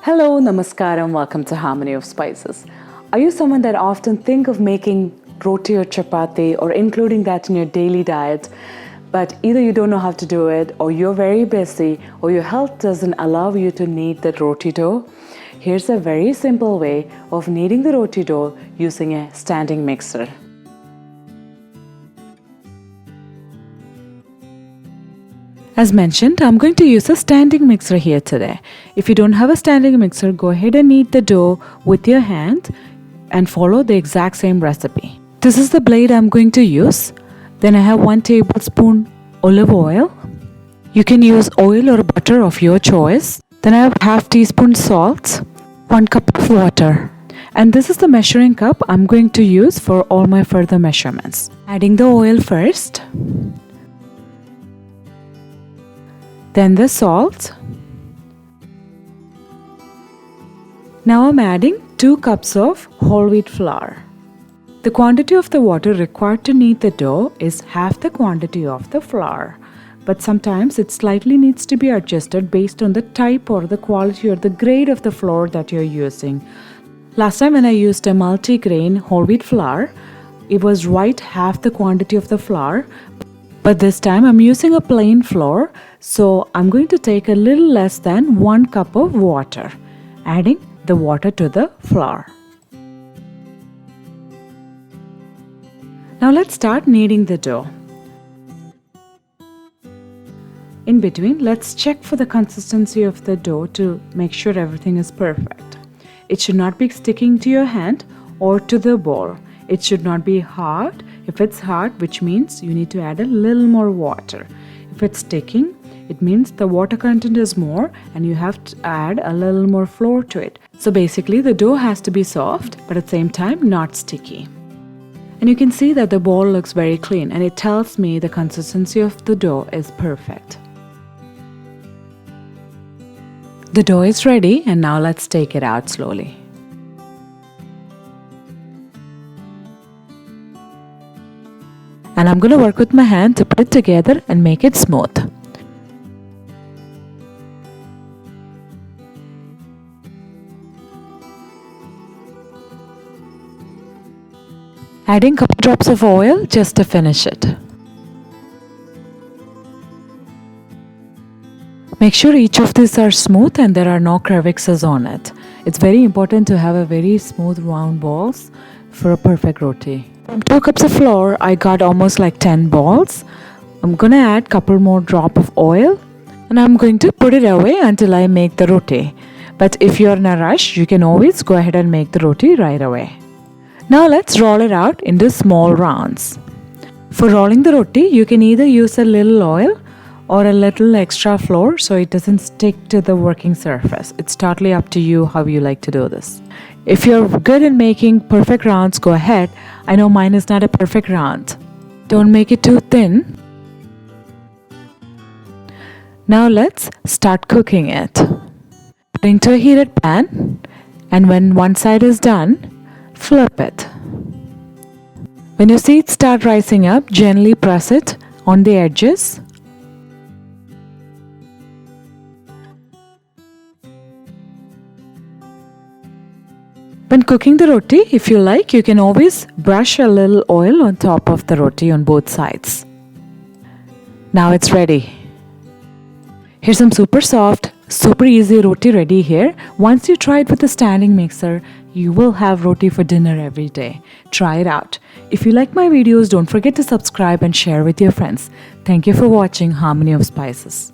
Hello, namaskaram, welcome to Harmony of Spices. Are you someone that often think of making roti or chapati or including that in your daily diet, but either you don't know how to do it, or you're very busy, or your health doesn't allow you to knead that roti dough? Here's a very simple way of kneading the roti dough using a standing mixer. As mentioned, I'm going to use a standing mixer here today. If you don't have a standing mixer, go ahead and knead the dough with your hand and follow the exact same recipe. This is the blade I'm going to use. Then I have 1 tablespoon olive oil. You can use oil or butter of your choice. Then I have half teaspoon salt, 1 cup of water. And this is the measuring cup I'm going to use for all my further measurements. Adding the oil first. Then the salt. Now I'm adding 2 cups of whole wheat flour. The quantity of the water required to knead the dough is half the quantity of the flour, but sometimes it slightly needs to be adjusted based on the type or the quality or the grade of the flour that you're using. Last time when I used a multi-grain whole wheat flour, it was right half the quantity of the flour. But this time I'm using a plain flour, so I'm going to take a little less than 1 cup of water, adding the water to the flour. Now let's start kneading the dough. In between, let's check for the consistency of the dough to make sure everything is perfect. It should not be sticking to your hand or to the bowl. It should not be hard. If it's hard, which means you need to add a little more water. If it's sticking, it means the water content is more and you have to add a little more flour to it. So basically the dough has to be soft but at the same time not sticky. And you can see that the bowl looks very clean and it tells me the consistency of the dough is perfect. The dough is ready and now let's take it out slowly. And I'm going to work with my hand to put it together and make it smooth. Adding a couple drops of oil just to finish it. Make sure each of these are smooth and there are no crevices on it. It's very important to have a very smooth round balls for a perfect roti. From 2 cups of flour, I got almost like 10 balls. I'm going to add a couple more drops of oil and I'm going to put it away until I make the roti. But if you're in a rush, you can always go ahead and make the roti right away. Now let's roll it out into small rounds. For rolling the roti, you can either use a little oil or a little extra flour so it doesn't stick to the working surface. It's totally up to you how you like to do this. If you're good in making perfect rounds, go ahead. I know mine is not a perfect round. Don't make it too thin. Now let's start cooking it. Put into a heated pan and when one side is done, flip it. When you see it start rising up, gently press it on the edges. When cooking the roti, if you like, you can always brush a little oil on top of the roti on both sides. Now it's ready. Here's some super soft, super easy roti ready here. Once you try it with a standing mixer, you will have roti for dinner every day. Try it out. If you like my videos, don't forget to subscribe and share with your friends. Thank you for watching Harmony of Spices.